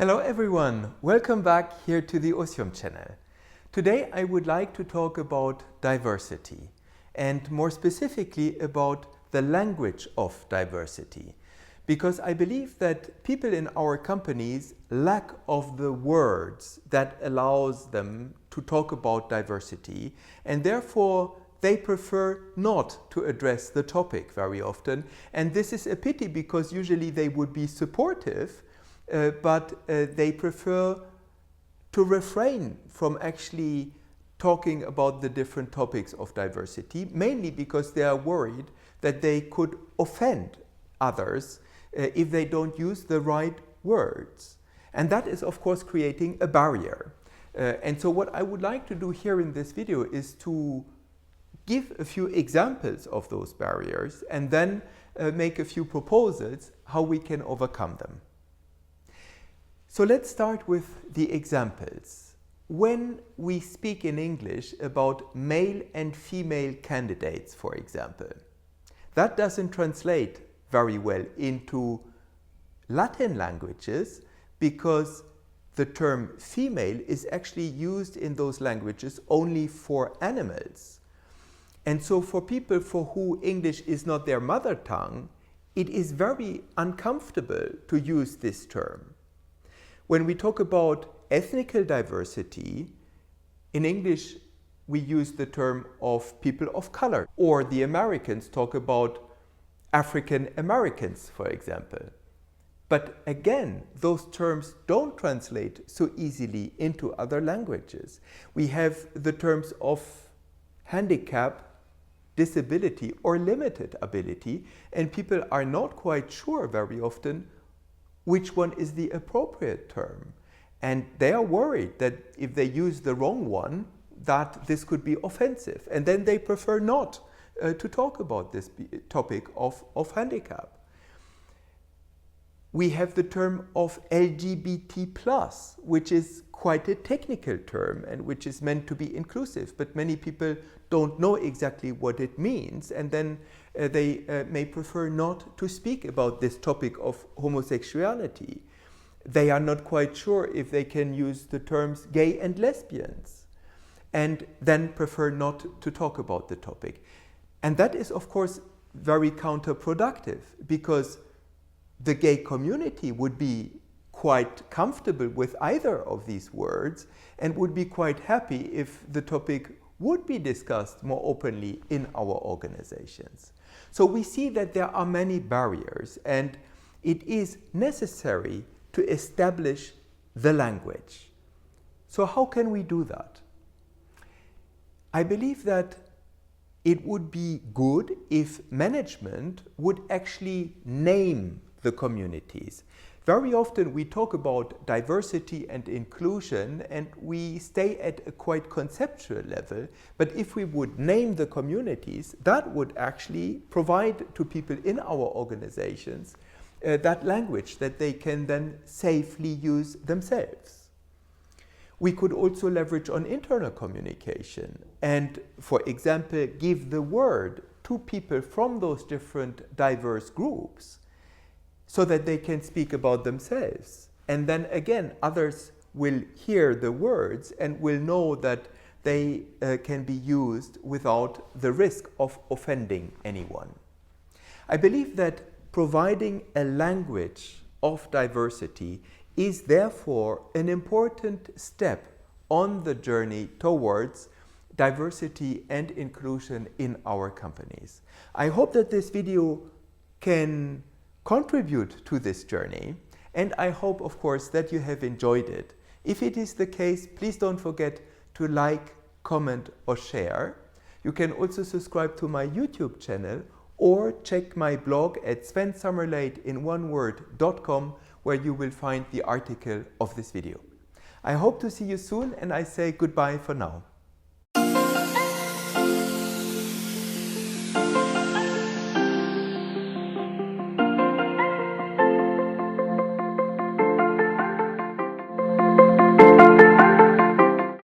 Hello everyone, welcome back here to the Osium channel. Today I would like to talk about diversity and more specifically about the language of diversity, because I believe that people in our companies lack of the words that allows them to talk about diversity, and therefore they prefer not to address the topic very often. And this is a pity, because usually they would be supportive, but they prefer to refrain from actually talking about the different topics of diversity, mainly because they are worried that they could offend others if they don't use the right words. And that is, of course, creating a barrier. And so what I would like to do here in this video is to give a few examples of those barriers and then make a few proposals how we can overcome them. So let's start with the examples. When we speak in English about male and female candidates, for example, that doesn't translate very well into Latin languages, because the term female is actually used in those languages only for animals. And so for people for whom English is not their mother tongue, it is very uncomfortable to use this term. When we talk about ethnical diversity, in English we use the term of people of color, or the Americans talk about African Americans, for example. But again, those terms don't translate so easily into other languages. We have the terms of handicap, disability, or limited ability, and people are not quite sure very often which one is the appropriate term. And they are worried that if they use the wrong one, that this could be offensive. And then they prefer not to talk about this topic of handicap. We have the term of LGBT+, which is quite a technical term and which is meant to be inclusive, but many people don't know exactly what it means, and then they may prefer not to speak about this topic of homosexuality. They are not quite sure if they can use the terms gay and lesbians, and then prefer not to talk about the topic. And that is, of course, very counterproductive, because the gay community would be quite comfortable with either of these words and would be quite happy if the topic would be discussed more openly in our organizations. So we see that there are many barriers, and it is necessary to establish the language. So how can we do that? I believe that it would be good if management would actually name the communities. Very often we talk about diversity and inclusion and we stay at a quite conceptual level, but if we would name the communities, that would actually provide to people in our organizations that language that they can then safely use themselves. We could also leverage on internal communication and, for example, give the word to people from those different diverse groups, so that they can speak about themselves. And then again, others will hear the words and will know that they can be used without the risk of offending anyone. I believe that providing a language of diversity is therefore an important step on the journey towards diversity and inclusion in our companies. I hope that this video can contribute to this journey, and I hope, of course, that you have enjoyed it. If it is the case, please don't forget to like, comment, or share. You can also subscribe to my YouTube channel or check my blog at svensummerladeinoneword.com, where you will find the article of this video. I hope to see you soon, and I say goodbye for now.